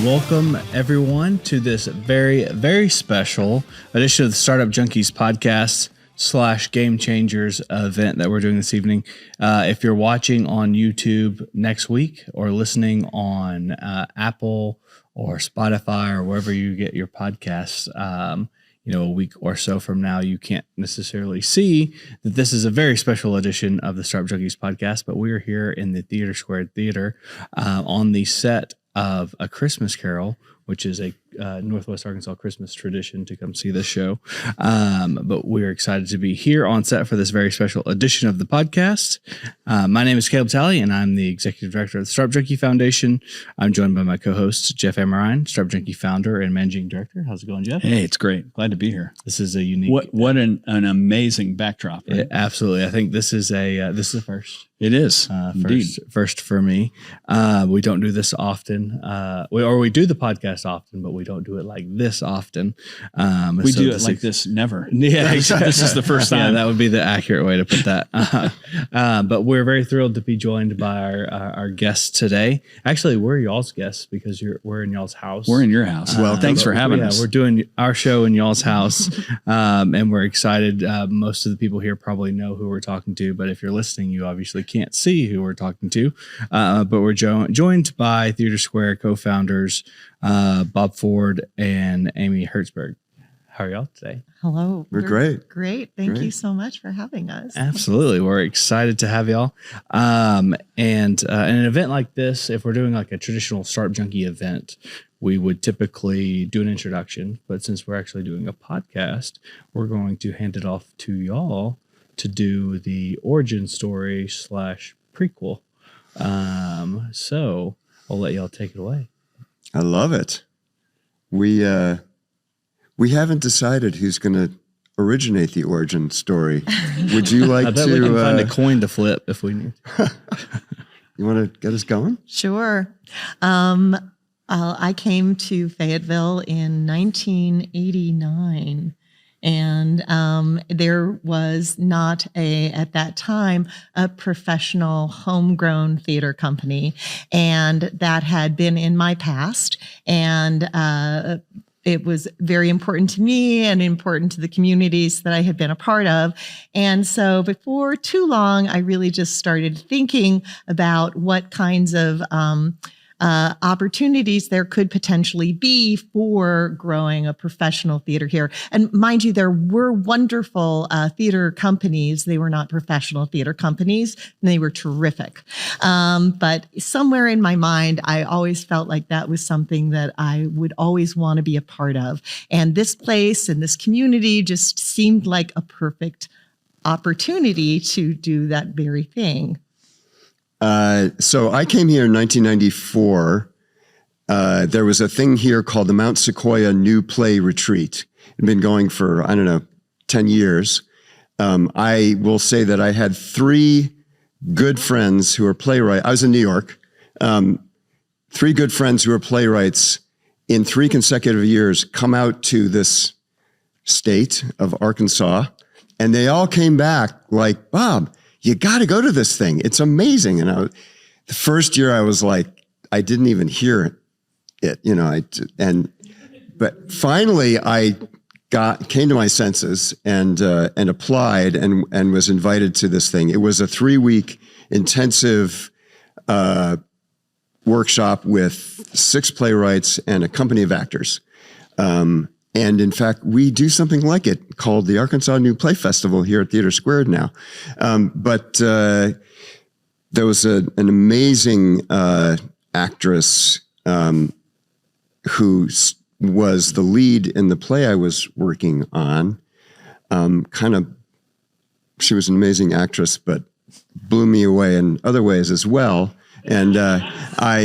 Welcome everyone to this very, very special edition of the Startup Junkies Podcast / Game Changers event that we're doing this evening. If you're watching on YouTube next week or listening on Apple or Spotify or wherever you get your podcasts, a week or so from now, you can't necessarily see that this is a very special edition of the Startup Junkies Podcast, but we are here in the TheatreSquared Theater on the set of A Christmas Carol, which is a Northwest Arkansas Christmas tradition to come see this show. But we're excited to be here on set for this very special edition of the podcast. My name is Caleb Talley, and I'm the Executive Director of the Startup Junkie Foundation. I'm joined by my co-host, Jeff Amerine, Startup Junkie Founder and Managing Director. How's it going, Jeff? Hey, it's great. Glad to be here. This is a unique... What an amazing backdrop. Right? Absolutely. I think this is a first. It is. Indeed. First for me. We don't do this often. We do the podcast often, but we don't do it like this often. We do it like this never. Yeah, exactly. This is the first time. Yeah, that would be the accurate way to put that. But we're very thrilled to be joined by our guests today. Actually, we're y'all's guests because we're in y'all's house. We're in your house. Well, thanks for having us. We're doing our show in y'all's house, and we're excited. Most of the people here probably know who we're talking to, but if you're listening, you obviously can't see who we're talking to. But we're joined by TheatreSquared co-founders Bob Ford and Amy Herzberg. How are y'all today? Hello. We're great. Great. Thank you so much for having us. Absolutely. We're excited to have y'all. And in an event like this, if we're doing like a traditional Startup Junkie event, we would typically do an introduction. But since we're actually doing a podcast, we're going to hand it off to y'all to do the origin story / prequel. So I'll let y'all take it away. I love it. We haven't decided who's going to originate the origin story. Would you like to? We can find a coin to flip if we need. You want to get us going? Sure. I came to Fayetteville in 1989. And there was not at that time, a professional homegrown theater company. And that had been in my past. And it was very important to me and important to the communities that I had been a part of. And so before too long, I really just started thinking about what kinds of opportunities there could potentially be for growing a professional theater here. And mind you, there were wonderful theater companies. They were not professional theater companies, and they were terrific. But somewhere in my mind, I always felt like that was something that I would always want to be a part of. And this place and this community just seemed like a perfect opportunity to do that very thing. So I came here in 1994. There was a thing here called the Mount Sequoia New Play Retreat. It had been going for, 10 years. I will say that I had 3 good friends who were playwrights. I was in New York. 3 good friends who were playwrights in 3 consecutive years come out to this state of Arkansas, and they all came back like, Bob, you got to go to this thing. It's amazing. And the first year I was like, I didn't even hear it, but finally I came to my senses and applied and was invited to this thing. It was a 3-week intensive workshop with 6 playwrights and a company of actors. And in fact, we do something like it called the Arkansas New Play Festival here at TheatreSquared now. But there was an amazing actress who was the lead in the play I was working on. She was an amazing actress, but blew me away in other ways as well. And I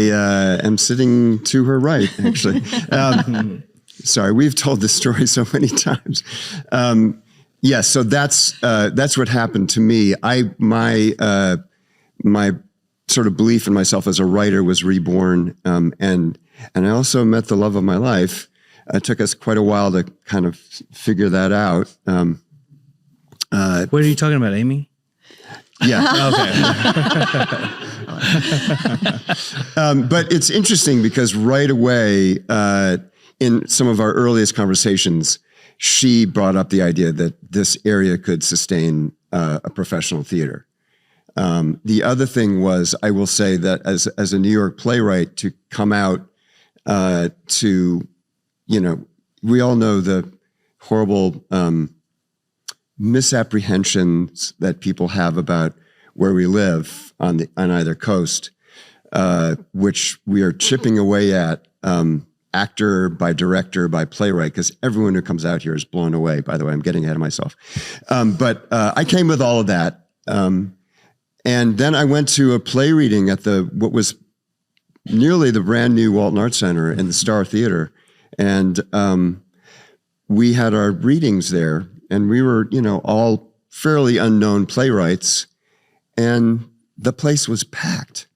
am sitting to her right, actually. Sorry, we've told this story so many times. So that's what happened to me. My sort of belief in myself as a writer was reborn, and I also met the love of my life. It took us quite a while to kind of figure that out. What are you talking about, Amy? Yeah. Okay. But it's interesting because right away, in some of our earliest conversations, she brought up the idea that this area could sustain a professional theater. The other thing was, I will say that as a New York playwright, to come out to, we all know the horrible misapprehensions that people have about where we live on either coast, which we are chipping away at, actor by director by playwright, because everyone who comes out here is blown away. By the way, I'm getting ahead of myself. But I came with all of that. And then I went to a play reading at what was nearly the brand new Walton Arts Center in the Star Theater. And we had our readings there, and we were, all fairly unknown playwrights, and the place was packed.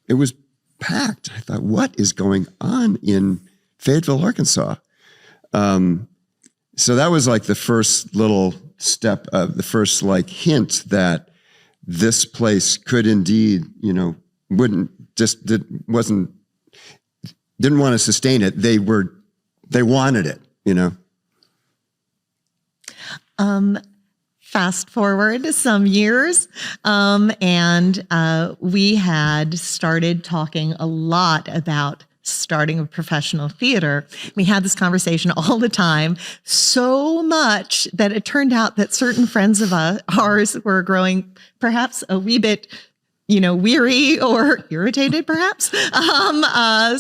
It was packed. I thought, what is going on in Fayetteville, Arkansas? So that was like the first little step, the first like hint that this place could indeed, didn't want to sustain it. They wanted it, Fast forward some years, and we had started talking a lot about starting a professional theater. We had this conversation all the time, so much that it turned out that certain friends of ours were growing perhaps a wee bit weary or irritated, perhaps.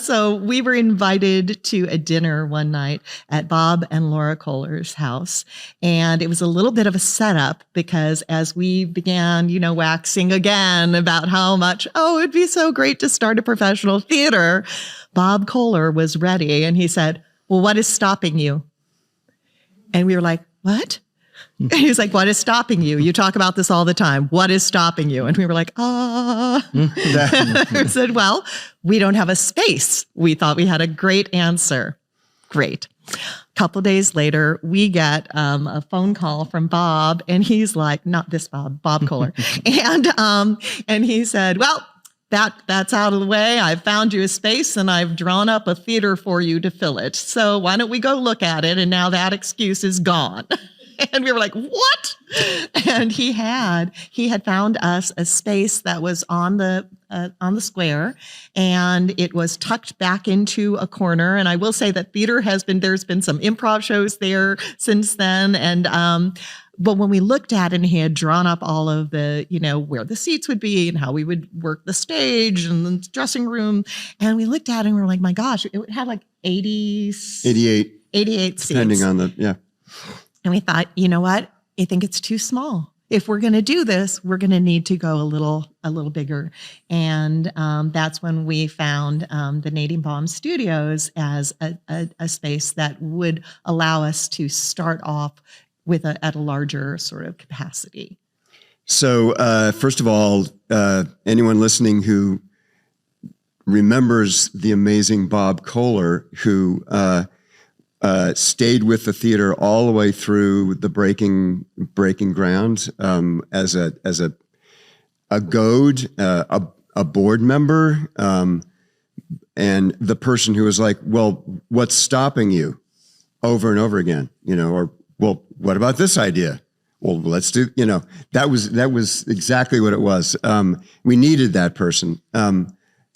So we were invited to a dinner one night at Bob and Laura Kohler's house. And it was a little bit of a setup because as we began, waxing again about how much, it'd be so great to start a professional theater, Bob Kohler was ready. And he said, well, what is stopping you? And we were like, what? And he was like, what is stopping you? You talk about this all the time. What is stopping you? And we were like, I said, well, we don't have a space. We thought we had a great answer. Great. A couple days later, we get a phone call from Bob, and he's like, not this Bob Kohler. And he said, well, that's out of the way. I've found you a space and I've drawn up a theater for you to fill it. So why don't we go look at it? And now that excuse is gone. And we were like, what? And he had found us a space that was on the square, and it was tucked back into a corner. And I will say that there's been some improv shows there since then. And, but when we looked at it, and he had drawn up all of the, where the seats would be and how we would work the stage and the dressing room. And we looked at it and we were like, my gosh, it had like 88 seats. Depending on yeah. And we thought, you know what? I think it's too small. If we're going to do this, we're going to need to go a little bigger. And that's when we found the Nadine Baum Studios as a space that would allow us to start off at a larger sort of capacity. So first of all, anyone listening who remembers the amazing Bob Kohler, who stayed with the theater all the way through the breaking ground as a goad, a board member, and the person who was like, well, what's stopping you, over and over again, or, well, what about this idea? Well, let's do, that was exactly what it was. We needed that person.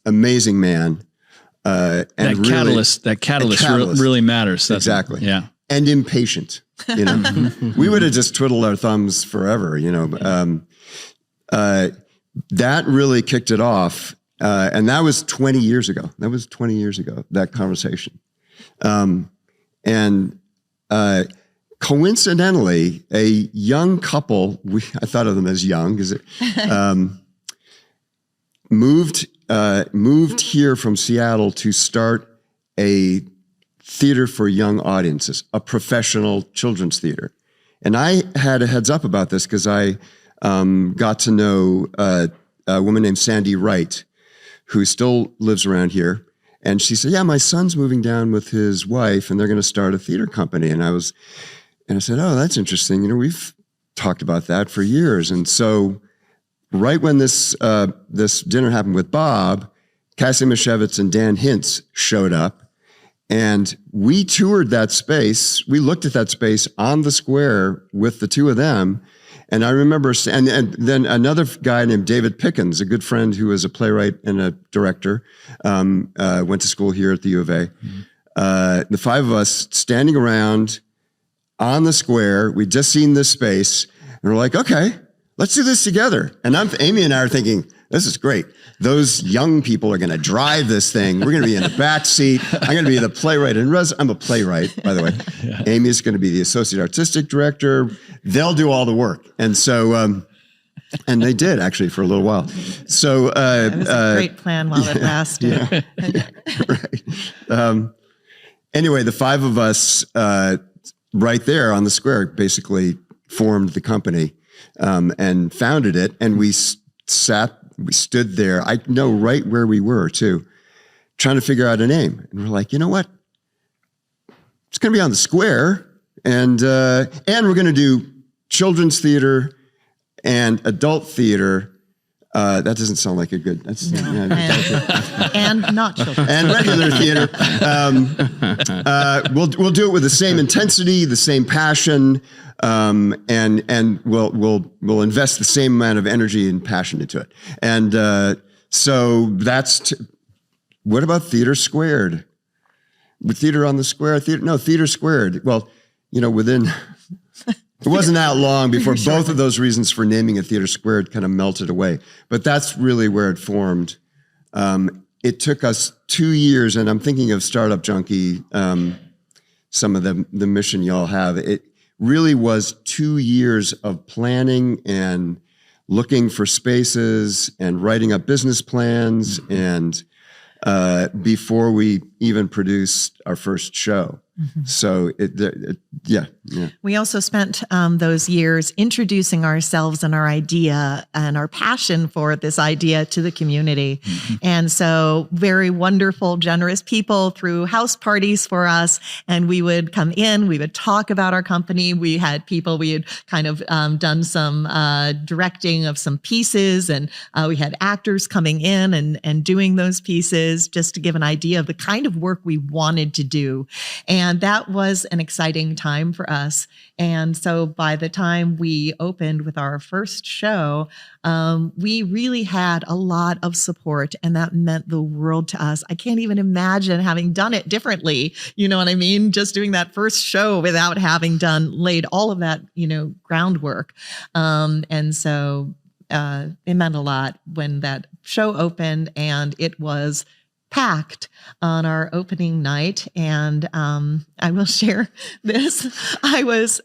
Amazing man. That catalyst really matters. That's exactly. Yeah. And impatient, we would have just twiddled our thumbs forever, that really kicked it off. And that was 20 years ago. That conversation. Coincidentally, a young couple, I thought of them as young, because moved here from Seattle to start a theater for young audiences, a professional children's theater. And I had a heads up about this because I got to know a woman named Sandy Wright, who still lives around here. And she said, yeah, my son's moving down with his wife and they're going to start a theater company. And I said, oh, that's interesting. We've talked about that for years. And so right when this dinner happened with Bob, Cassie Mashevitz and Dan Hintz showed up, and we toured that space. We looked at that space on the square with the two of them. And I remember, and then another guy named David Pickens, a good friend who is a playwright and a director, went to school here at the U of A. The five of us standing around on the square, we'd just seen this space, and we're like, okay, let's do this together. And Amy and I are thinking, this is great. Those young people are going to drive this thing. We're going to be in the back seat. I'm going to be the playwright. I'm a playwright, by the way. Yeah. Amy's going to be the associate artistic director. They'll do all the work. And so, and they did actually for a little while. So it was a great plan while it lasted. Yeah. Right. Anyway, the five of us right there on the square basically formed the company and founded it. And we stood there. I know right where we were too, trying to figure out a name. And we're like, you know what? It's going to be on the square, and we're going to do children's theater and adult theater. That doesn't sound like a good. That's and not children and regular theater. We'll do it with the same intensity, the same passion. And we'll invest the same amount of energy and passion into it. And so that's what about TheatreSquared? With theater on the square, TheatreSquared. Well, within it wasn't that long before both of those reasons for naming it TheatreSquared kind of melted away. But that's really where it formed. It took us 2 years, and I'm thinking of Startup Junkie. Some of the mission y'all have. It really was 2 years of planning and looking for spaces and writing up business plans and before we even produced our first show. Mm-hmm. So yeah. We also spent those years introducing ourselves and our idea and our passion for this idea to the community. Mm-hmm. And so very wonderful, generous people threw house parties for us. And we would come in, we would talk about our company. We had people, we had kind of done some directing of some pieces, and we had actors coming in and doing those pieces just to give an idea of the kind of work we wanted to do. And that was an exciting time for us. And so by the time we opened with our first show, we really had a lot of support, and that meant the world to us. I can't even imagine having done it differently. You know what I mean? Just doing that first show without having laid all of that, groundwork. And so it meant a lot when that show opened, and it was packed on our opening night. And I will share this. I was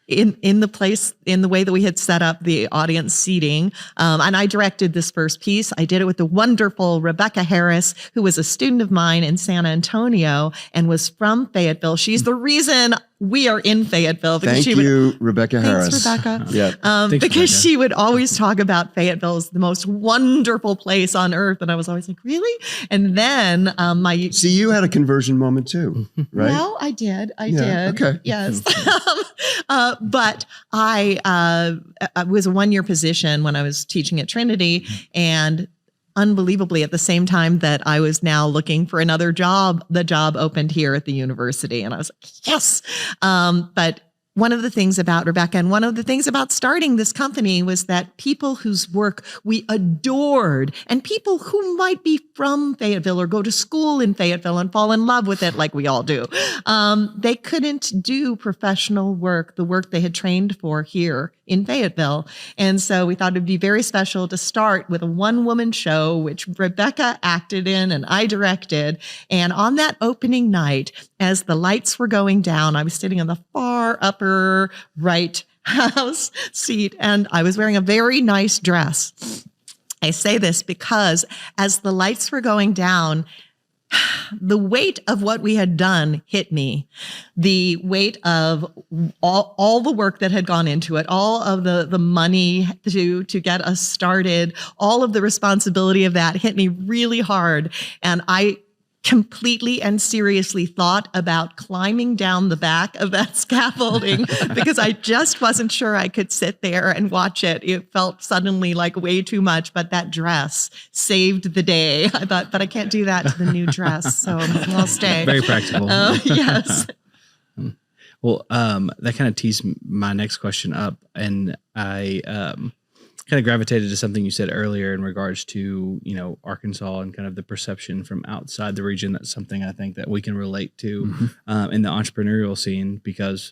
in the way that we had set up the audience seating. And I directed this first piece. I did it with the wonderful Rebecca Harris, who was a student of mine in San Antonio and was from Fayetteville. She's the reason we are in Fayetteville. Because Thank you, Rebecca Harris. Thanks, Rebecca. Yeah. Because Rebecca. She would always talk about Fayetteville as the most wonderful place on earth. And I was always like, really? And then See, you had a conversion moment too, right? Well, I did. I did. Okay. Yes. But I was a one-year position when I was teaching at Trinity, and unbelievably, at the same time that I was now looking for another job, the job opened here at the university. And I was like, yes. But one of the things about Rebecca and one of the things about starting this company was that people whose work we adored, and people who might be from Fayetteville or go to school in Fayetteville and fall in love with it like we all do, they couldn't do professional work, the work they had trained for here in Fayetteville. And so we thought it'd be very special to start with a one-woman show, which Rebecca acted in and I directed. And on that opening night, as the lights were going down, I was sitting in the far upper right house seat, and I was wearing a very nice dress. I say this because as the lights were going down, the weight of what we had done hit me. The weight of all the work that had gone into it, all of the money to get us started, all of the responsibility of that hit me really hard. And I completely and seriously thought about climbing down the back of that scaffolding because I just wasn't sure I could sit there and watch it. It felt suddenly like way too much, but that dress saved the day. I thought, but I can't do that to the new dress, so I'll stay. Very practical. Yes. Well, that kind of tees my next question up, and I kind of gravitated to something you said earlier in regards to, Arkansas and kind of the perception from outside the region. That's something I think that we can relate to in the entrepreneurial scene, because,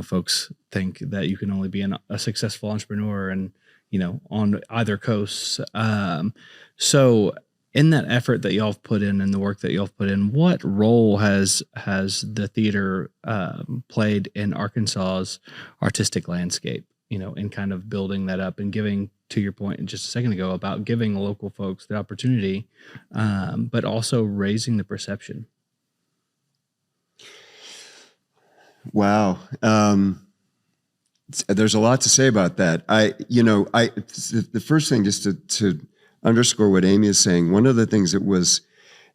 folks think that you can only be a successful entrepreneur and, on either coast. So in that effort that y'all have put in and the work that y'all have put in, what role has the theater played in Arkansas's artistic landscape? In kind of building that up and giving, to your point just a second ago about giving local folks the opportunity, but also raising the perception. Wow. There's a lot to say about that. The first thing, just to underscore what Amy is saying, one of the things that was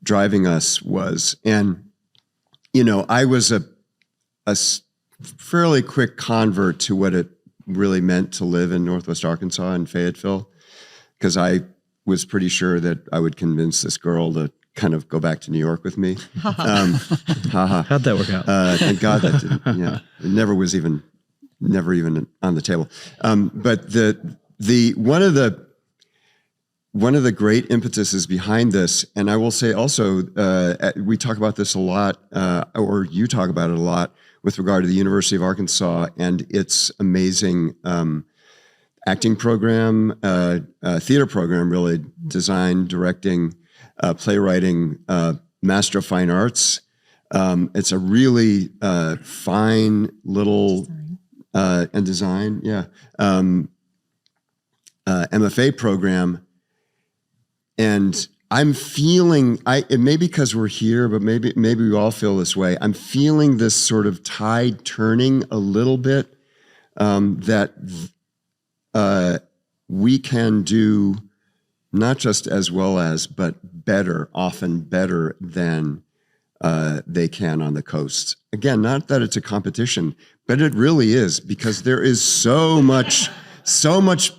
driving us was, and, I was a fairly quick convert to what it really meant to live in Northwest Arkansas and Fayetteville, because I was pretty sure that I would convince this girl to kind of go back to New York with me. How'd that work out? Thank God that didn't. Yeah, it never even on the table. But the one of the great impetuses behind this, and I will say also, we talk about this a lot, or you talk about it a lot, with regard to the University of Arkansas and its amazing acting program, theater program, really, design, directing, playwriting, Master of Fine Arts. It's a really fine little and design, MFA program. And I'm feeling, it may be because we're here, but maybe we all feel this way. I'm feeling this sort of tide turning a little bit, that we can do not just as well as, but better, often better than they can on the coast. Again, not that it's a competition, but it really is, because there is so much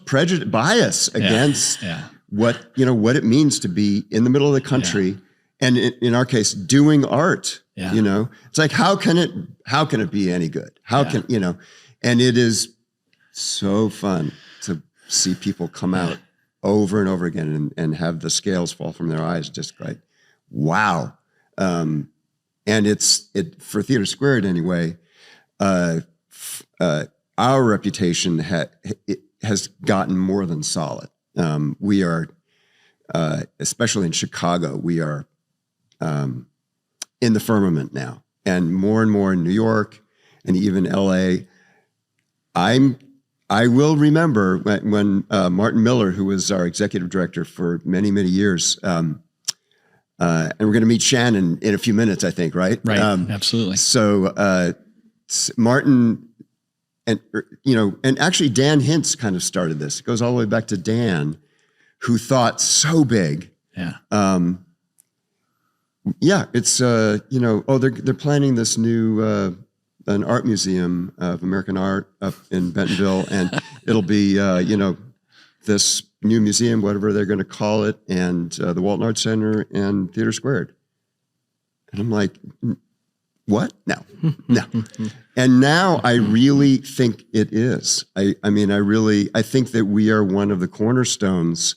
prejudice, bias against what it means to be in the middle of the country, and in our case, doing art. It's like, how can it be any good? And it is so fun to see people come out over and over again and have the scales fall from their eyes, just like, wow. And it's for TheatreSquared anyway. Our reputation has gotten more than solid. We are, especially in Chicago, we are in the firmament now, and more in New York and even LA. I will remember when Martin Miller, who was our executive director for many, many years, and we're going to meet Shannon in a few minutes, I think, right? Right, absolutely. So Martin, and actually Dan Hintz kind of started this. It goes all the way back to Dan, who thought so big. It's they're planning this new an art museum of American art up in Bentonville, and it'll be this new museum, whatever they're going to call it, and the Walton Arts Center and TheatreSquared. And I'm like, what? No. And now I really think it is. I think that we are one of the cornerstones,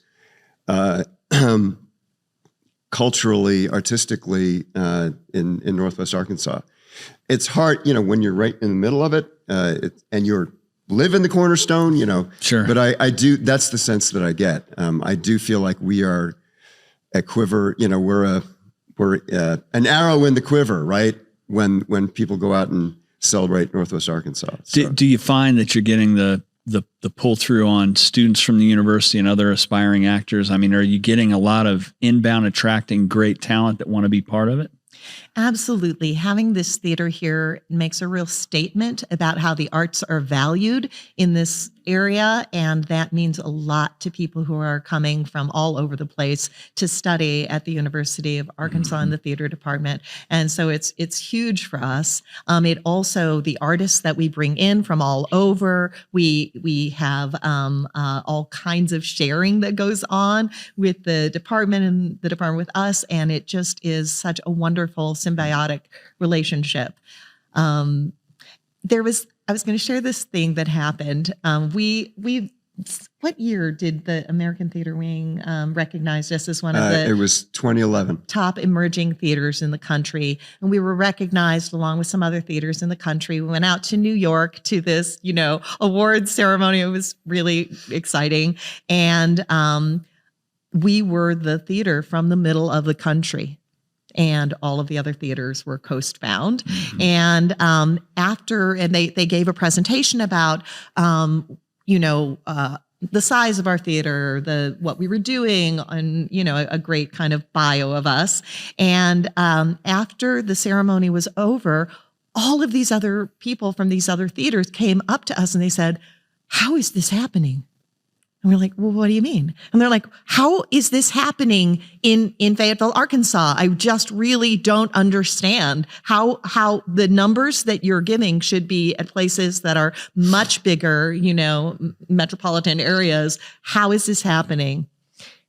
culturally, artistically, in Northwest Arkansas. It's hard, when you're right in the middle of it, and you're live in the cornerstone, Sure. But I do, that's the sense that I get. I do feel like we are a quiver, we're an arrow in the quiver, right? When people go out and celebrate Northwest Arkansas. So. Do you find that you're getting the pull through on students from the university and other aspiring actors? I mean, are you getting a lot of inbound attracting great talent that want to be part of it? Absolutely. Having this theater here makes a real statement about how the arts are valued in this area. And that means a lot to people who are coming from all over the place to study at the University of Arkansas in the theater department. And so it's huge for us. It also, the artists that we bring in from all over, we have all kinds of sharing that goes on with the department and the department with us. And it just is such a wonderful symbiotic relationship. I was going to share this thing that happened. What year did the American Theater Wing recognize us as one of the? It was 2011. Top emerging theaters in the country, and we were recognized along with some other theaters in the country. We went out to New York to this, awards ceremony. It was really exciting, and we were the theater from the middle of the country. And all of the other theaters were coast-bound. Mm-hmm. And they gave a presentation about, the size of our theater, what we were doing, and a great kind of bio of us. And after the ceremony was over, all of these other people from these other theaters came up to us and they said, "How is this happening?" And we're like, "Well, what do you mean?" And they're like, "How is this happening in Fayetteville, Arkansas? I just really don't understand how the numbers that you're giving should be at places that are much bigger, metropolitan areas. How is this happening?"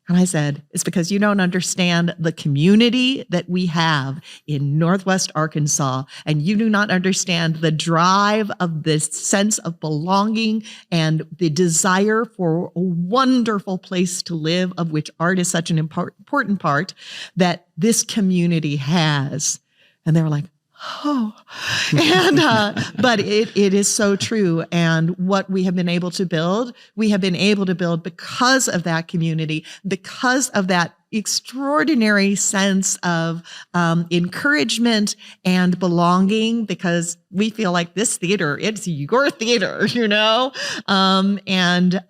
And I said, "It's because you don't understand the community that we have in Northwest Arkansas, and you do not understand the drive of this sense of belonging and the desire for a wonderful place to live, of which art is such an important part, that this community has." And they were like, "Oh," and but it is so true. And what we have been able to build because of that community, because of that extraordinary sense of encouragement and belonging, because we feel like this theater, it's your theater, and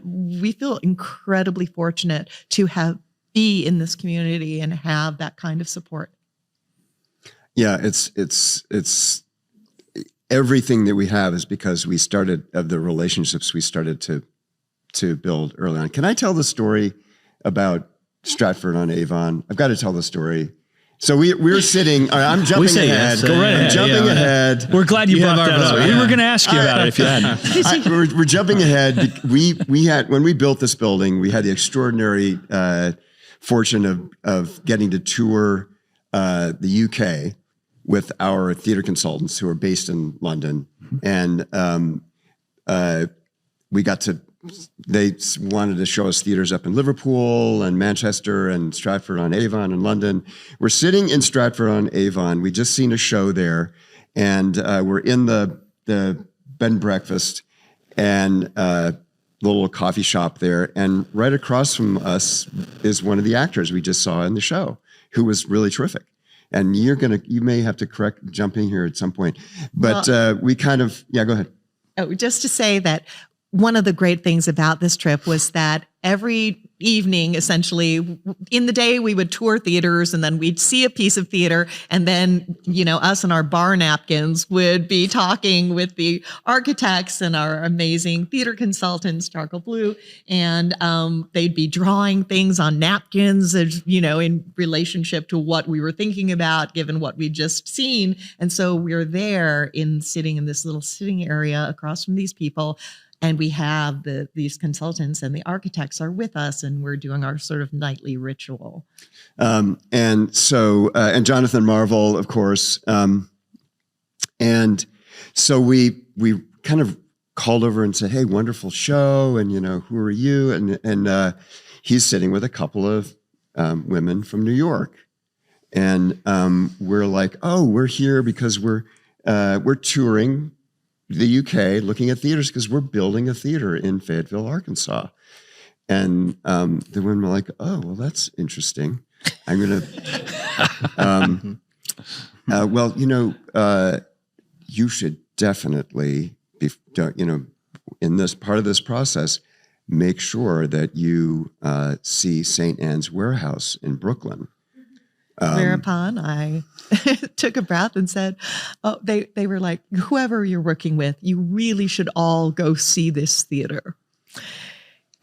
we feel incredibly fortunate to be in this community and have that kind of support. Yeah, it's everything that we have is because we started of the relationships we started to build early on. Can I tell the story about Stratford-on-Avon? I've got to tell the story. So we're sitting. I'm jumping ahead. Go right ahead. I'm jumping ahead. We're glad you brought that up. We were going to ask you about it if you hadn't. We're jumping ahead. We had, when we built this building, we had the extraordinary fortune of getting to tour the UK with our theater consultants who are based in London. And they wanted to show us theaters up in Liverpool and Manchester and Stratford-on-Avon and London. We're sitting in Stratford-on-Avon. We just seen a show there, and we're in the bed and breakfast and the little coffee shop there. And right across from us is one of the actors we just saw in the show, who was really terrific. And you may have to jump in here at some point, but go ahead. Oh, just to say that one of the great things about this trip was that every evening, essentially, in the day, we would tour theaters, and then we'd see a piece of theater, and then, us and our bar napkins would be talking with the architects and our amazing theater consultants, Charcoal Blue, and they'd be drawing things on napkins, in relationship to what we were thinking about, given what we'd just seen. And so we're there sitting in this little sitting area across from these people. And we have these consultants and the architects are with us, and we're doing our sort of nightly ritual. And Jonathan Marvel, of course. And so we kind of called over and said, "Hey, wonderful show. And, who are you?" And he's sitting with a couple of women from New York. And we're like, "Oh, we're here because we're touring the UK, looking at theaters because we're building a theater in Fayetteville, Arkansas." And the women were like, "Oh, well, that's interesting. I'm going to, you should definitely be, in this part of this process, make sure that you see St. Anne's Warehouse in Brooklyn." Whereupon I took a breath and said, "Oh, they were like, whoever you're working with, you really should all go see this theater."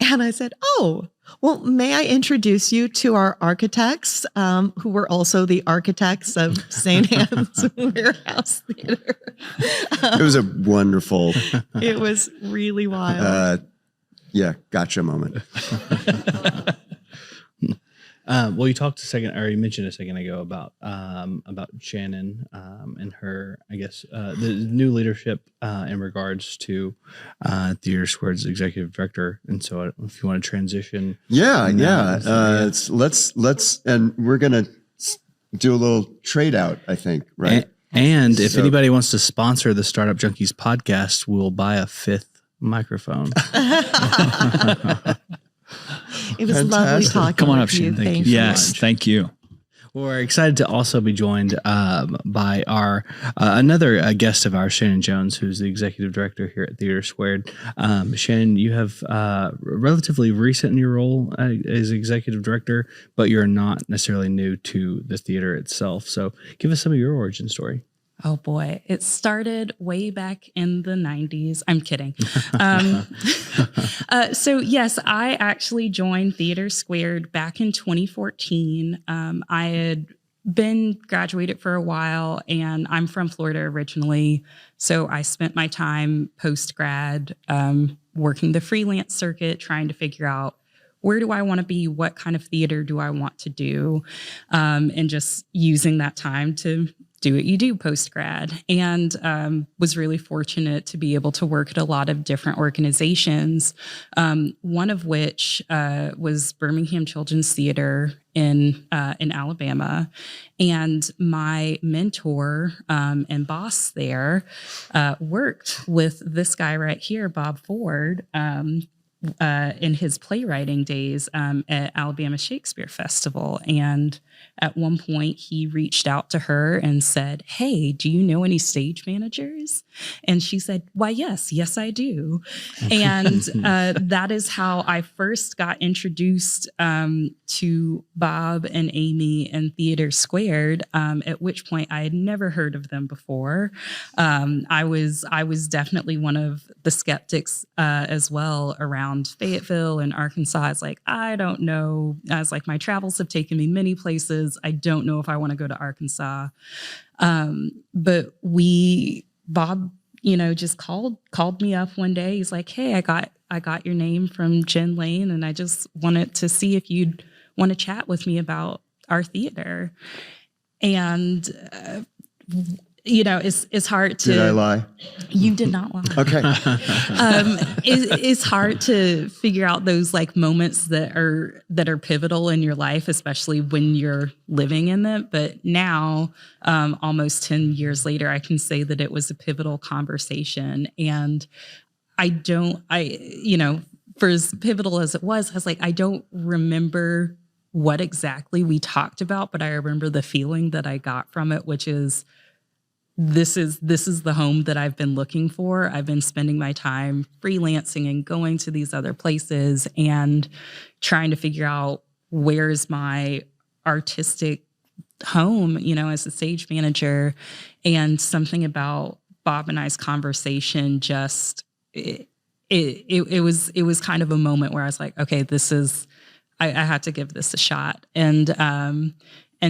And I said, "Oh, well, may I introduce you to our architects, who were also the architects of St. Anne's Warehouse Theater." It was a wonderful. It was really wild. Gotcha moment. Well, you talked you mentioned a second ago about Shannon and her, I guess, the new leadership in regards to TheatreSquared's executive director. And so, if you want to transition, let's and we're gonna do a little trade out, I think, right? And if anybody wants to sponsor the Startup Junkies podcast, we'll buy a 5th microphone. It was lovely talking. Come on up, with you. Shannon. Thank you. Yes, thank you. Well, we're excited to also be joined by our another guest of ours, Shannon Jones, who's the executive director here at TheatreSquared. Shannon, you have relatively recent in your role as executive director, but you're not necessarily new to the theater itself. So give us some of your origin story. Oh boy, it started way back in the 90s. I'm kidding. So yes, I actually joined TheatreSquared back in 2014. I had been graduated for a while, and I'm from Florida originally. So I spent my time post-grad working the freelance circuit, trying to figure out, where do I want to be? What kind of theater do I want to do? And just using that time to do what you do post-grad, and was really fortunate to be able to work at a lot of different organizations, one of which was Birmingham Children's Theater in Alabama. And my mentor and boss there worked with this guy right here, Bob Ford, in his playwriting days at Alabama Shakespeare Festival. And at one point he reached out to her and said, "Hey, do you know any stage managers?" And she said, "Why, yes, I do." And that is how I first got introduced to Bob and Amy and TheatreSquared, at which point I had never heard of them before. I was definitely one of the skeptics as well around Fayetteville and Arkansas. I was like, I don't know. I was like, my travels have taken me many places. I don't know if I want to go to Arkansas. But Bob, just called me up one day. He's like, "Hey, I got your name from Jen Lane, and I just wanted to see if you'd want to chat with me about our theater." And it's hard to. Did I lie? You did not lie. Okay. It's hard to figure out those like moments that are pivotal in your life, especially when you're living in them. But now, almost 10 years later, I can say that it was a pivotal conversation. And for as pivotal as it was, I was like, I don't remember what exactly we talked about, but I remember the feeling that I got from it, which is, this is the home that I've been looking for. I've been spending my time freelancing and going to these other places and trying to figure out, where's my artistic home, as a stage manager. And something about Bob and I's conversation just it was kind of a moment where I was like, okay, I had to give this a shot. And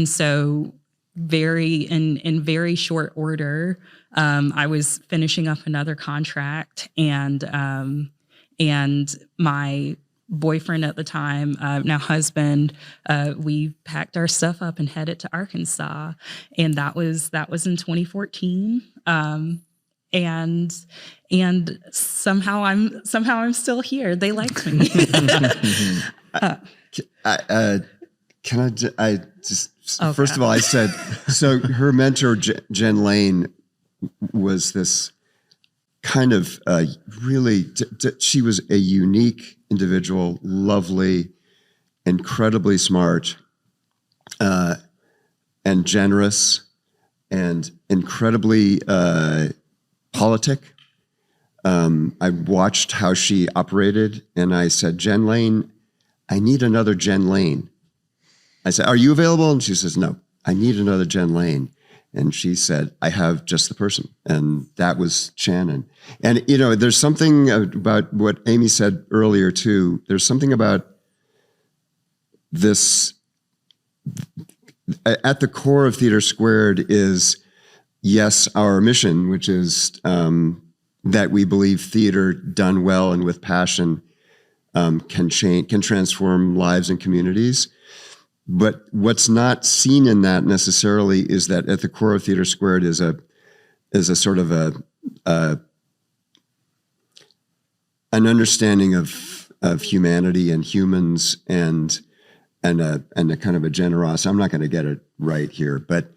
so in very short order, I was finishing up another contract, and my boyfriend at the time, now husband, we packed our stuff up and headed to Arkansas, and that was in 2014. And somehow I'm still here. They liked me. First of all, I said, so her mentor, Jen Lane, was this kind of she was a unique individual, lovely, incredibly smart, and generous, and incredibly politic. I watched how she operated, and I said, "Jen Lane, I need another Jen Lane." I said, "Are you available?" And she says, "No." I need another Jen Lane. And she said, I have just the person. And that was Shannon. And, there's something about what Amy said earlier, too. There's something about this. At the core of TheatreSquared is, yes, our mission, which is that we believe theater done well and with passion can transform lives and communities. But what's not seen in that necessarily is that at the core of TheatreSquared is a sort of an understanding of humanity and humans and a kind of a generosity. I'm not going to get it right here, but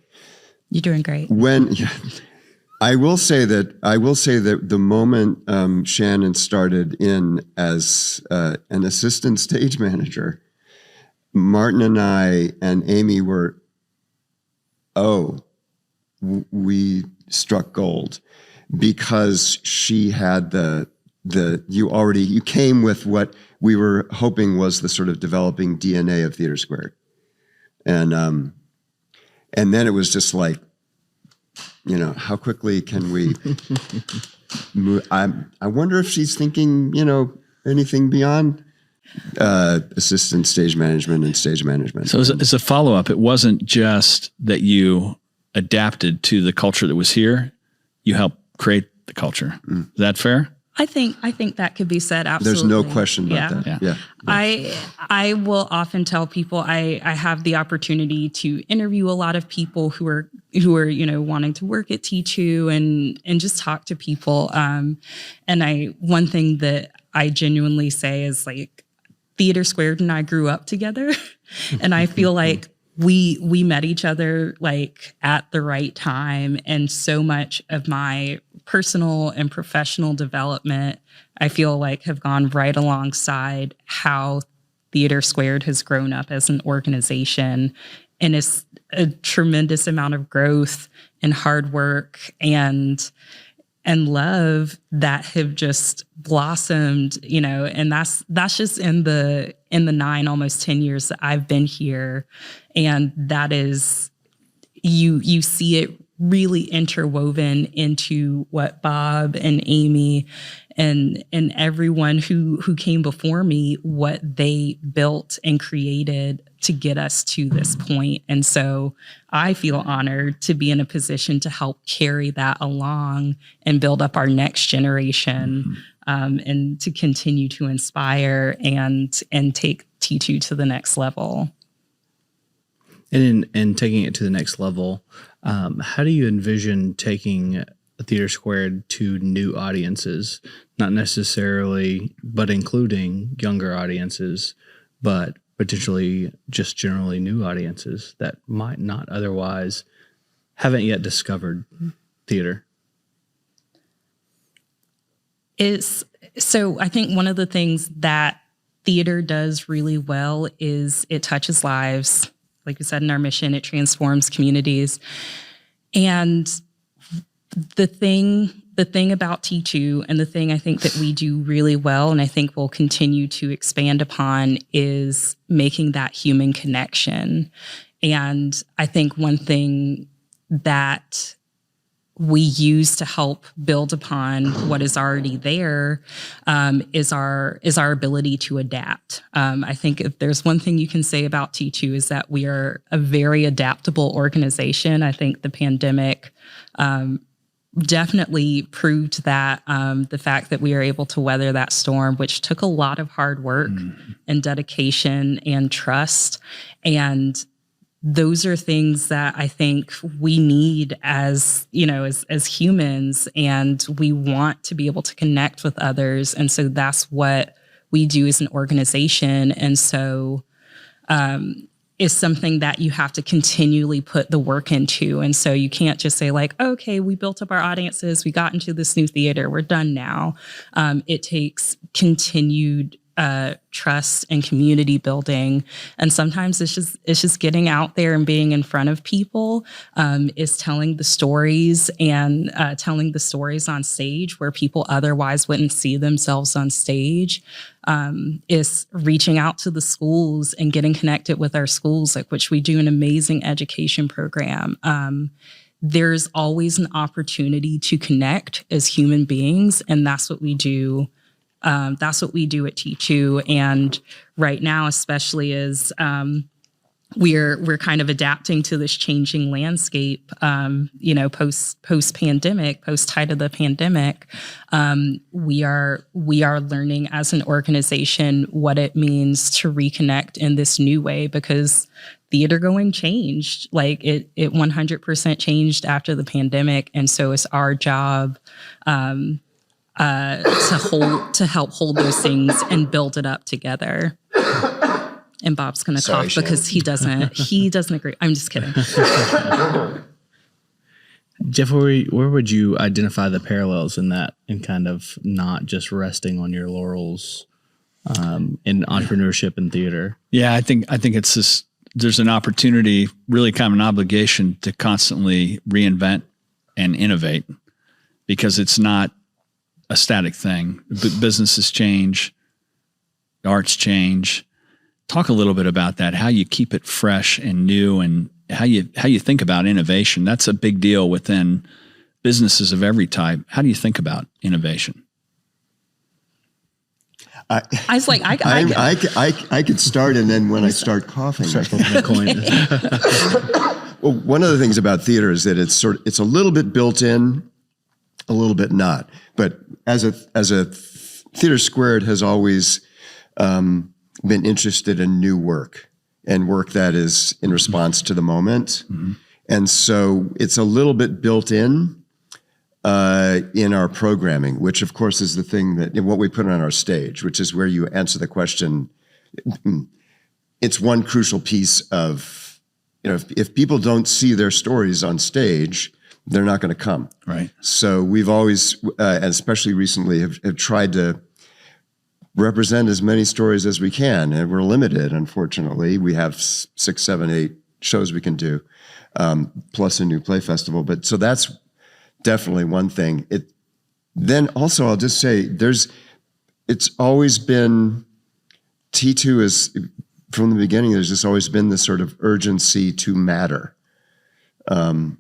you're doing great. I will say that the moment Shannon started in as an assistant stage manager, Martin and I and Amy we struck gold, because she had you came with what we were hoping was the sort of developing DNA of TheatreSquared. And then it was just like, how quickly can we move? I wonder if she's thinking, anything beyond assistant stage management and stage management. So as a follow-up, it wasn't just that you adapted to the culture that was here. You helped create the culture. Is that fair? I think that could be said. Absolutely. There's no question about that. Yeah. I will often tell people I have the opportunity to interview a lot of people who are wanting to work at T2 and just talk to people. And one thing that I genuinely say is, like, TheatreSquared and I grew up together, and I feel like we met each other like at the right time. And so much of my personal and professional development, I feel like, have gone right alongside how TheatreSquared has grown up as an organization. And it's a tremendous amount of growth and hard work and love that have just blossomed, and that's just in the 9, almost 10 years that I've been here. And that is, you see it really interwoven into what Bob and Amy and everyone who came before me, what they built and created to get us to this point. And so I feel honored to be in a position to help carry that along and build up our next generation, and to continue to inspire and take T2 to the next level. And in taking it to the next level, how do you envision taking TheatreSquared to new audiences? Not necessarily, but including younger audiences, but potentially just generally new audiences that might not otherwise haven't yet discovered theater. So I think one of the things that theater does really well is it touches lives. Like we said in our mission, it transforms communities. And the thing about T2, and the thing I think that we do really well, and I think we'll continue to expand upon, is making that human connection. And I think one thing that we use to help build upon what is already there is our ability to adapt. I think if there's one thing you can say about T2 is that we are a very adaptable organization. I think the pandemic definitely proved that, the fact that we are able to weather that storm, which took a lot of hard work and dedication and trust. And those are things that I think we need as humans, and we want to be able to connect with others. And so that's what we do as an organization. And so is something that you have to continually put the work into. And so you can't just say, like, okay, we built up our audiences, we got into this new theater, we're done now. It takes continued trust and community building. And sometimes it's just getting out there and being in front of people, is telling the stories and telling the stories on stage where people otherwise wouldn't see themselves on stage, is reaching out to the schools and getting connected with our schools, like which we do an amazing education program. There's always an opportunity to connect as human beings, and that's what we do. That's what we do at T2. And right now, especially as we're kind of adapting to this changing landscape, post pandemic, post height of the pandemic, we are learning as an organization what it means to reconnect in this new way, because theater going changed. Like it 100% changed after the pandemic, and so it's our job to help hold those things and build it up together. And Bob's going to cough because he doesn't agree. I'm just kidding. Jeff, where would you identify the parallels in that, and kind of not just resting on your laurels in entrepreneurship and theater? Yeah, I think it's this. There's an opportunity, really kind of an obligation, to constantly reinvent and innovate, because it's not a static thing. Businesses change, arts change. Talk a little bit about that, how you keep it fresh and new, and how you think about innovation. That's a big deal within businesses of every type. How do you think about innovation? I was like, I could start, and then when I start coughing, well, one of the things about theater is that it's a little bit built in, a little bit not. But as a TheatreSquared has always been interested in new work, and work that is in response to the moment. Mm-hmm. And so it's a little bit built in our programming, which of course is the thing that what we put on our stage, which is where you answer the question. It's one crucial piece of, if people don't see their stories on stage, they're not going to come. Right. So we've always, and especially recently, have tried to represent as many stories as we can. And we're limited, unfortunately. We have 6, 7, 8 shows we can do, plus a new play festival. But so that's definitely one thing. Then also, I'll just say, it's always been, T2 is, from the beginning, there's just always been this sort of urgency to matter. And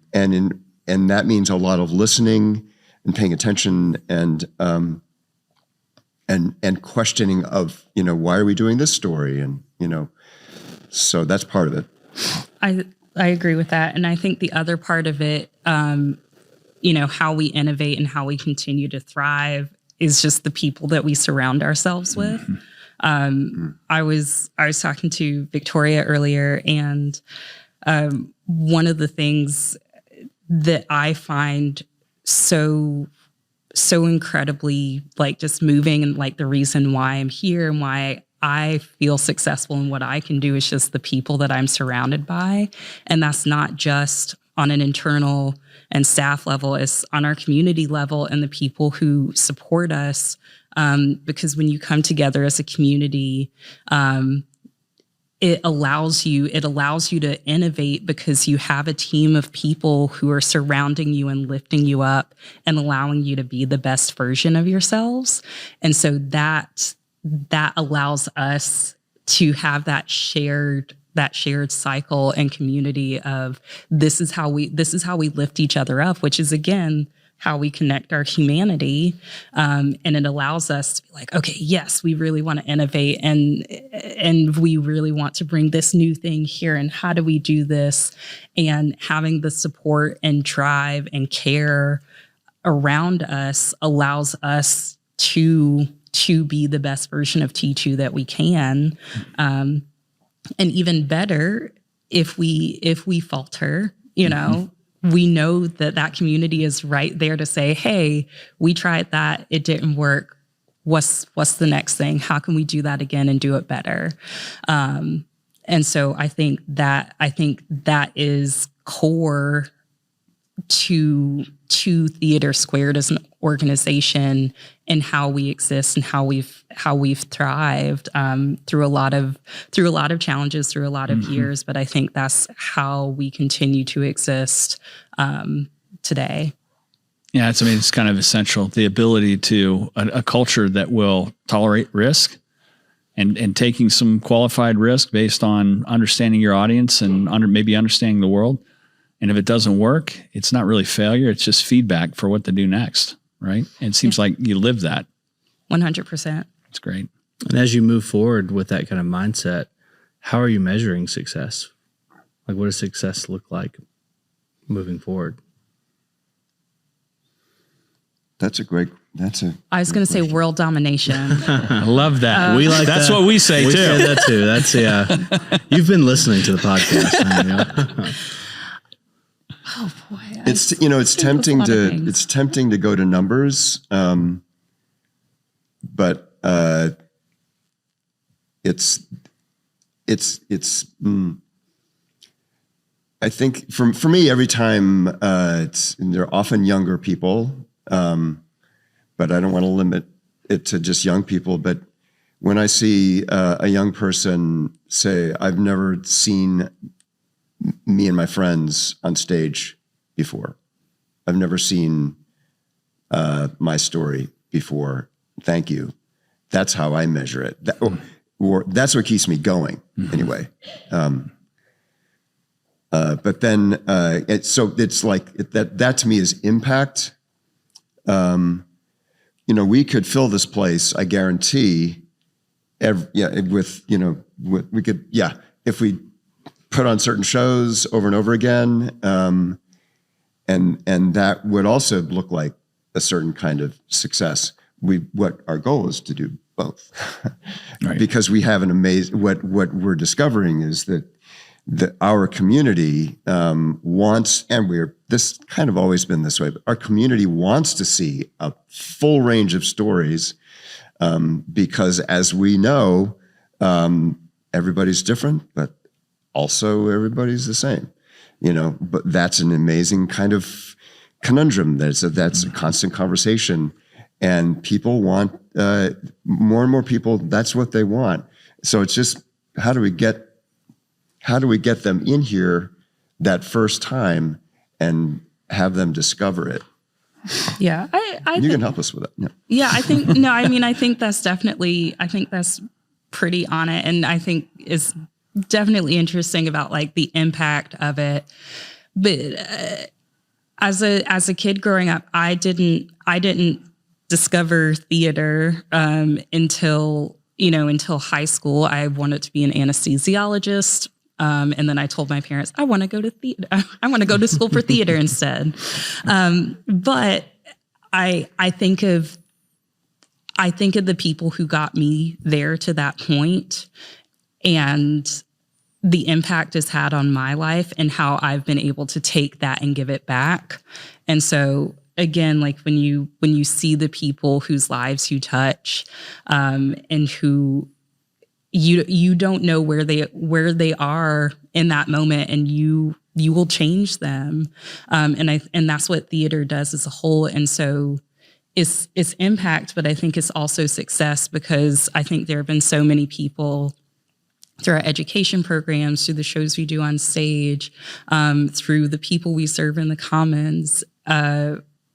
that means a lot of listening and paying attention and questioning of, why are we doing this story? And, so that's part of it. I agree with that. And I think the other part of it, how we innovate and how we continue to thrive is just the people that we surround ourselves with. Mm-hmm. I was talking to Victoria earlier, and one of the things that I find so incredibly just moving, and the reason why I'm here and why I feel successful in what I can do is just the people that I'm surrounded by. And that's not just on an internal and staff level, it's on our community level and the people who support us. Because when you come together as a community, it allows you to innovate, because you have a team of people who are surrounding you and lifting you up and allowing you to be the best version of yourselves. And so that allows us to have that shared cycle and community of this is how we lift each other up, which is, again, how we connect our humanity. And it allows us to be like, okay, yes, we really want to innovate, and we really want to bring this new thing here. And how do we do this? And having the support and drive and care around us allows us to be the best version of T2 that we can. And even better, if we falter, we know that community is right there to say, hey, we tried that, it didn't work. What's the next thing? How can we do that again and do it better? And so I think that is core to TheatreSquared as an organization and how we exist and how we've thrived through a lot of challenges, through a lot of years. But I think that's how we continue to exist today. Yeah, it's kind of essential. The ability to a culture that will tolerate risk and taking some qualified risk based on understanding your audience and maybe understanding the world. And if it doesn't work, it's not really failure. It's just feedback for what to do next, right? And it seems like you live that. 100%. It's great. And as you move forward with that kind of mindset, how are you measuring success? Like, what does success look like moving forward? I was going to say world domination. I love that. We like That's that. what we say We too. say that too. That's You've been listening to the podcast. Haven't you? Oh boy. It's tempting to go to numbers, but I think for me, every time they're often younger people, but I don't want to limit it to just young people. But when I see a young person say, "I've never seen me and my friends on stage before. I've never seen my story before. Thank you." That's how I measure it. Or that's what keeps me going anyway. But then it's like that to me is impact. We could fill this place, I guarantee. If we put on certain shows over and over again, and that would also look like a certain kind of success. What our goal is to do both, Right. Because we have an amazing. What we're discovering is that our community wants, and this kind of always been this way, but our community wants to see a full range of stories, because as we know, everybody's different, but also everybody's the same, but that's an amazing kind of conundrum. That's a constant conversation, and people want, more and more people, that's what they want. So it's just, how do we get them in here that first time and have them discover it? Yeah. You can help us with it. Yeah, I think that's pretty on it. And I think it's definitely interesting about like the impact of it. But as a kid growing up, I didn't discover theater until high school. I wanted to be an anesthesiologist. And then I told my parents, I want to go to theater. I want to go to school for theater instead. But I think of the people who got me there to that point, and the impact it's had on my life and how I've been able to take that and give it back. And so again, like when you see the people whose lives you touch, and who you don't know where they are in that moment, and you will change them. And that's what theater does as a whole. And so it's impact, but I think it's also success, because I think there have been so many people through our education programs, through the shows we do on stage, through the people we serve in the Commons,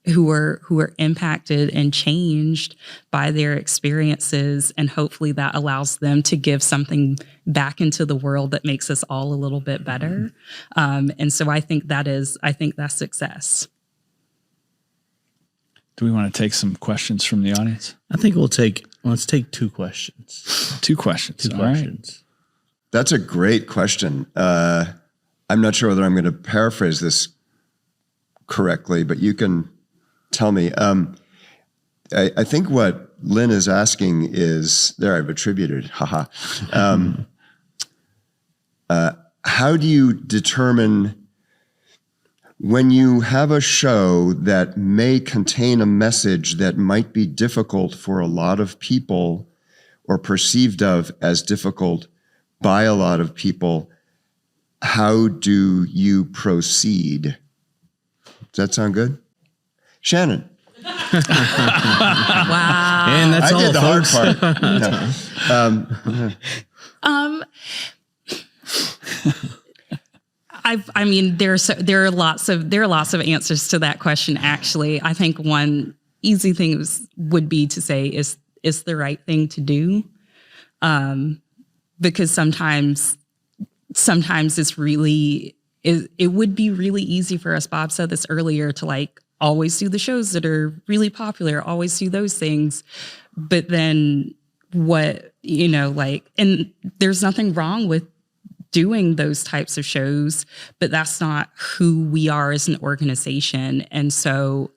who are impacted and changed by their experiences, and hopefully that allows them to give something back into the world that makes us all a little bit better. And so I think that's success. Do we want to take some questions from the audience? I think let's take two questions. Two questions. Two All right. questions. That's a great question. I'm not sure whether I'm going to paraphrase this correctly, but you can tell me. I think what Lynn is asking is, there I've attributed, haha. How do you determine when you have a show that may contain a message that might be difficult for a lot of people, or perceived of as difficult by a lot of people, how do you proceed? Does that sound good? Shannon. Wow. And that's I all, did the folks. hard part. I mean, there are lots of answers to that question. Actually, I think one easy thing would be to say is the right thing to do, because sometimes it's really it would be really easy for us. Bob said this earlier, to like always do the shows that are really popular, always do those things, but then what, and there's nothing wrong with doing those types of shows, but that's not who we are as an organization. And so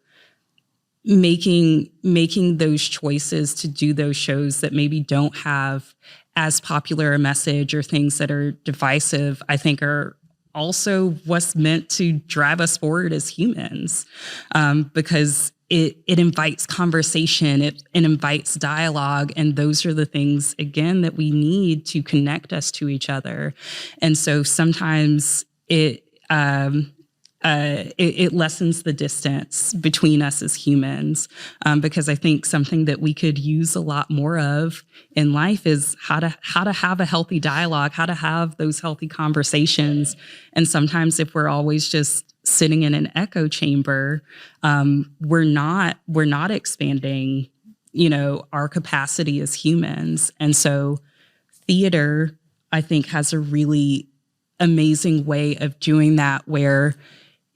making those choices to do those shows that maybe don't have as popular a message or things that are divisive, I think are also what's meant to drive us forward as humans, because it invites conversation, it invites dialogue, and those are the things, again, that we need to connect us to each other. And so sometimes it lessens the distance between us as humans, because I think something that we could use a lot more of in life is how to have a healthy dialogue, how to have those healthy conversations. And sometimes if we're always just sitting in an echo chamber, we're not expanding, our capacity as humans. And so theater, I think, has a really amazing way of doing that, where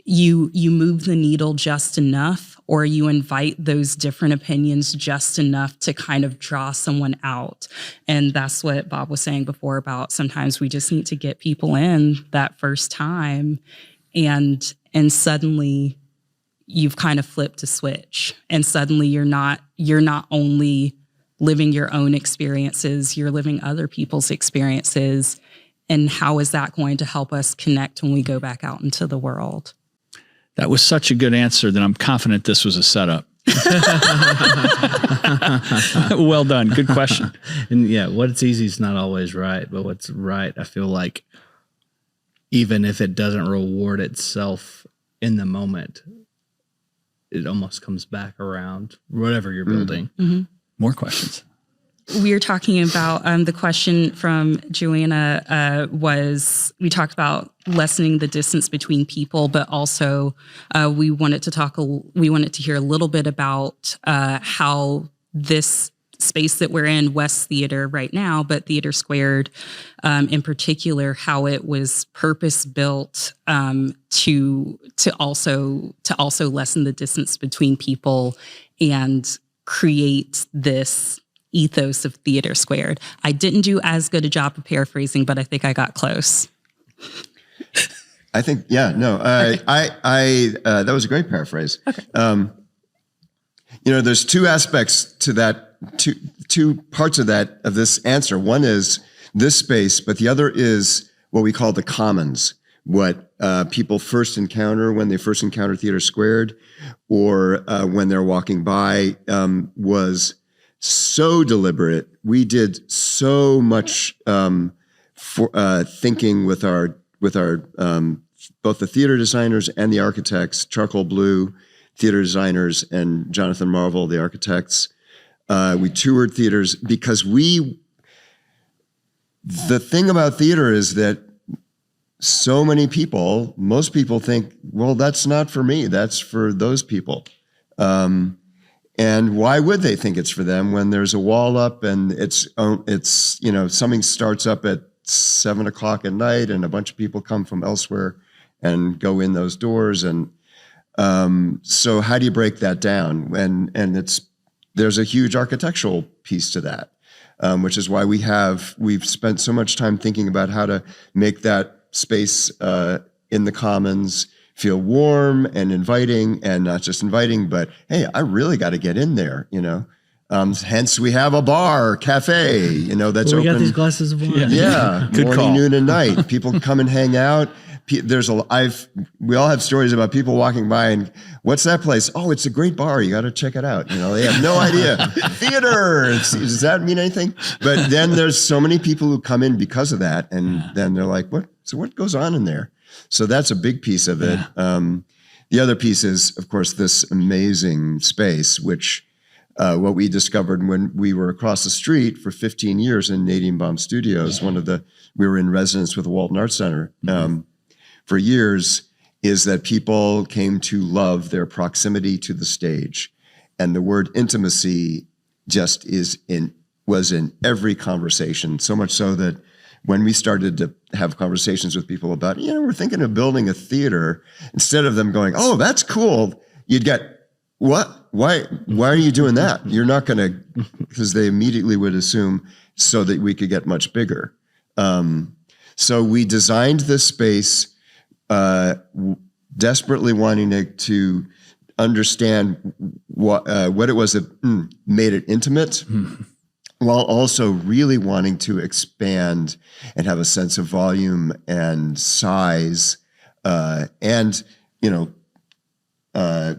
you move the needle just enough, or you invite those different opinions just enough to kind of draw someone out. And that's what Bob was saying before about sometimes we just need to get people in that first time, and suddenly you've kind of flipped a switch, and suddenly you're not only living your own experiences, you're living other people's experiences. And how is that going to help us connect when we go back out into the world? That was such a good answer that I'm confident this was a setup. Well done. Good question. And yeah, what's easy is not always right, but what's right, I feel like, even if it doesn't reward itself in the moment, it almost comes back around, whatever you're building. Mm-hmm. More questions. We were talking about the question from Joanna we talked about lessening the distance between people, but also we wanted to hear a little bit about how this space that we're in, West Theater right now, but TheatreSquared in particular, how it was purpose built to also lessen the distance between people and create this ethos of TheatreSquared. I didn't do as good a job of paraphrasing, but I think I got close. I think, yeah, no, that was a great paraphrase. Okay. There's two aspects to that, two parts of this answer. One is this space, but the other is what we call the commons, what people first encounter when they first encounter TheatreSquared, or when they're walking by, was so deliberate. We did so much thinking with our both the theater designers and the architects, Charcoal Blue theater designers and Jonathan Marvel, the architects. We toured theaters because the thing about theater is that so many people, most people think, well, that's not for me, that's for those people. And why would they think it's for them when there's a wall up and it's something starts up at 7 o'clock at night and a bunch of people come from elsewhere and go in those doors. And so how do you break that down? And there's a huge architectural piece to that, which is why we've spent so much time thinking about how to make that space in the Commons feel warm and inviting, and not just inviting, but hey, I really got to get in there, hence we have a bar, cafe, that's we open. got these glasses of wine. Yeah, Good morning, call. noon, and night. People come and hang out. We all have stories about people walking by and what's that place? Oh, it's a great bar. You got to check it out. They have no idea. Theater. Does that mean anything? But then there's so many people who come in because of that, and then they're like, "What? So what goes on in there?" So that's a big piece of it. The other piece is, of course, this amazing space, which what we discovered when we were across the street for 15 years in Nadine Baum Studios, we were in residence with the Walton Arts Center for years, is that people came to love their proximity to the stage. And the word intimacy just was in every conversation, so much so that when we started to have conversations with people about, we're thinking of building a theater, instead of them going, oh, that's cool, you'd get, what? Why are you doing that? You're not going to, because they immediately would assume so that we could get much bigger. So we designed this space, desperately wanting to understand what it was that made it intimate, while also really wanting to expand and have a sense of volume and size.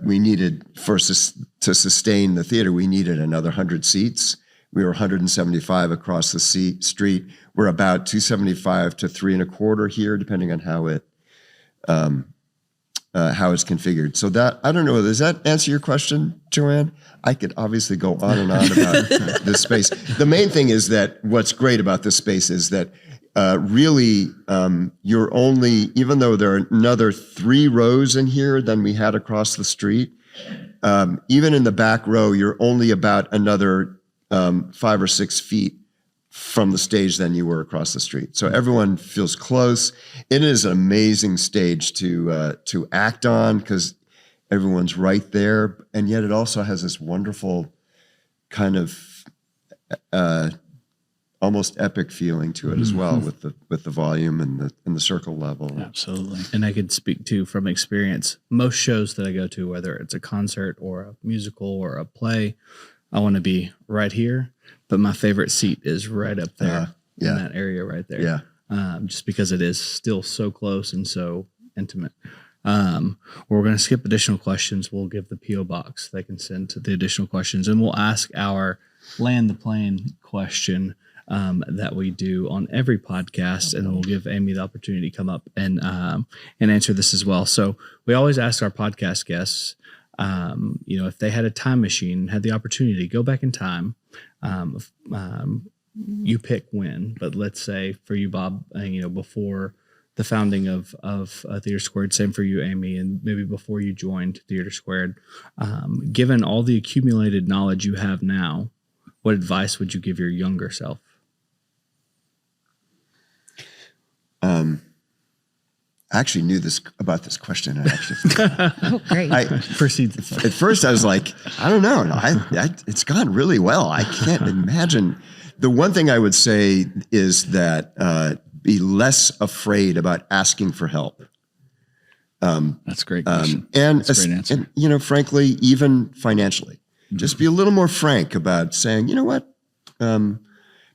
We needed, to sustain the theater, we needed another 100 seats. We were 175 across the street. We're about 275 to 3.25 here, depending on how it's configured. So that, I don't know, does that answer your question, Joanne? I could obviously go on and on about this space. The main thing is that what's great about this space is that really, you're only, even though there are another 3 rows in here than we had across the street, even in the back row, you're only about another 5 or 6 feet from the stage than you were across the street. So everyone feels close. It is an amazing stage to act on because everyone's right there, and yet it also has this wonderful kind of almost epic feeling to it as well, with the volume and the circle level. Absolutely. And I could speak to from experience, most shows that I go to, whether it's a concert or a musical or a play, I want to be right here, but my favorite seat is right up there in that area right there. Yeah. Just because it is still so close and so intimate. We're going to skip additional questions. We'll give the P.O. box. They can send to the additional questions, and we'll ask our land the plane question that we do on every podcast, and we'll give Amy the opportunity to come up and answer this as well. So we always ask our podcast guests, if they had a time machine, had the opportunity to go back in time, you pick when, but let's say for you, Bob, before the founding of TheatreSquared, same for you, Amy, and maybe before you joined TheatreSquared, given all the accumulated knowledge you have now, what advice would you give your younger self? I actually knew about this question. Oh, great. Proceed. At first, I was like, I don't know. It's gone really well. I can't imagine. The one thing I would say is that be less afraid about asking for help. That's a great question. That's a great answer. And, frankly, even financially, just be a little more frank about saying, you know what,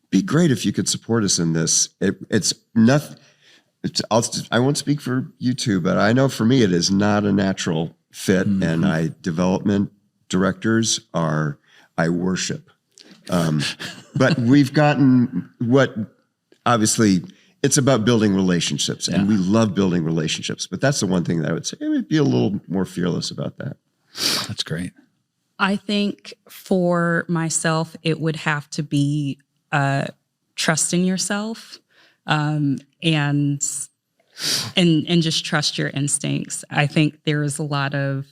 be great if you could support us in this. It's nothing. I won't speak for you two, but I know for me it is not a natural fit, and development directors I worship. But we've gotten obviously it's about building relationships, and we love building relationships. But that's the one thing that I would say, be a little more fearless about that. That's great. I think for myself, it would have to be trust in yourself. And just trust your instincts. I think there is a lot of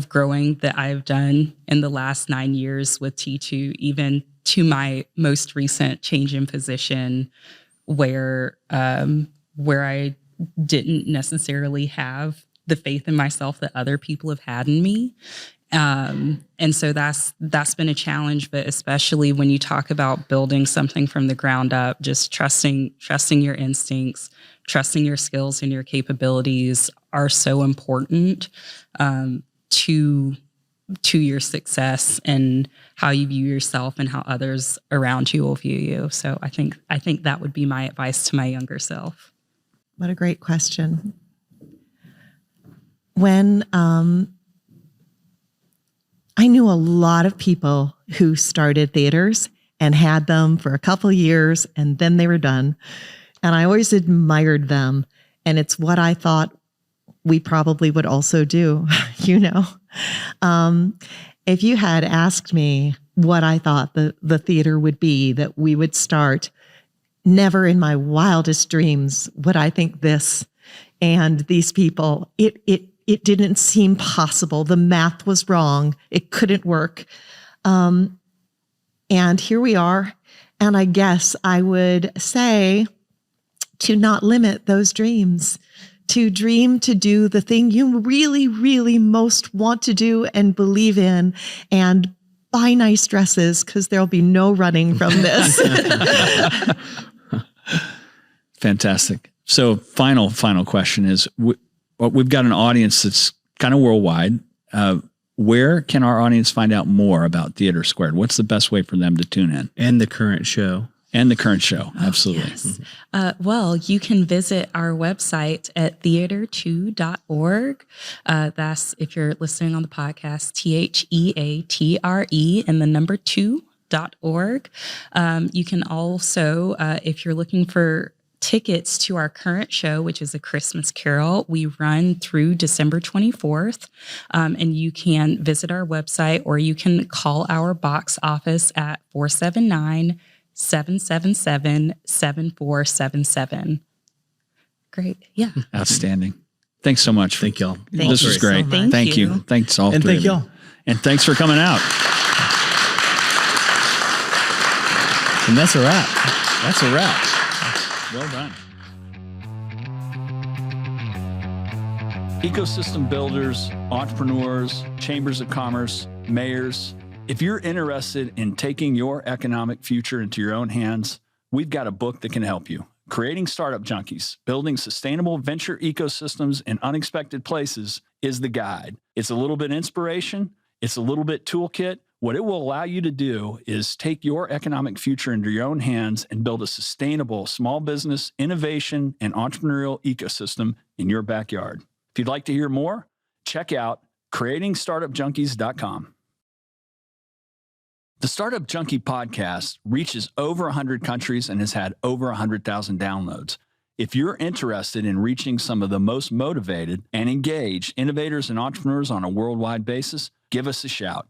growing that I've done in the last 9 years with T2, even to my most recent change in position, where I didn't necessarily have the faith in myself that other people have had in me. And so that's been a challenge, but especially when you talk about building something from the ground up, just trusting your instincts, trusting your skills and your capabilities are so important, to your success and how you view yourself and how others around you will view you. So I think that would be my advice to my younger self. What a great question. When, I knew a lot of people who started theaters and had them for a couple years and then they were done. And I always admired them. And it's what I thought we probably would also do, If you had asked me what I thought the theater would be that we would start, never in my wildest dreams would I think this and these people. It didn't seem possible. The math was wrong. It couldn't work. And here we are. And I guess I would say to not limit those dreams, to dream to do the thing you really, really most want to do and believe in, and buy nice dresses, because there'll be no running from this. Fantastic. So final question is, we've got an audience that's kind of worldwide. Where can our audience find out more about TheatreSquared? What's the best way for them to tune in? And the current show. Absolutely. Yes. Well, you can visit our website at theatre2.org. That's, if you're listening on the podcast, TheATRE and the number 2.org. You can also, if you're looking for tickets to our current show, which is A Christmas Carol, we run through December 24th. And you can visit our website, or you can call our box office at 479-777-7477. Great. Yeah. Outstanding. Thanks so much. Thank y'all. This was great. so much. Thank you. Thanks all And three thank of you. y'all. And thanks for coming out. And that's a wrap. That's a wrap. Well done. Ecosystem builders, entrepreneurs, chambers of commerce, mayors. If you're interested in taking your economic future into your own hands, we've got a book that can help you. Creating Startup Junkies, Building Sustainable Venture Ecosystems in Unexpected Places is the guide. It's a little bit inspiration. It's a little bit toolkit. What it will allow you to do is take your economic future into your own hands and build a sustainable small business, innovation, and entrepreneurial ecosystem in your backyard. If you'd like to hear more, check out creatingstartupjunkies.com. The Startup Junkie Podcast reaches over 100 countries and has had over 100,000 downloads. If you're interested in reaching some of the most motivated and engaged innovators and entrepreneurs on a worldwide basis, give us a shout.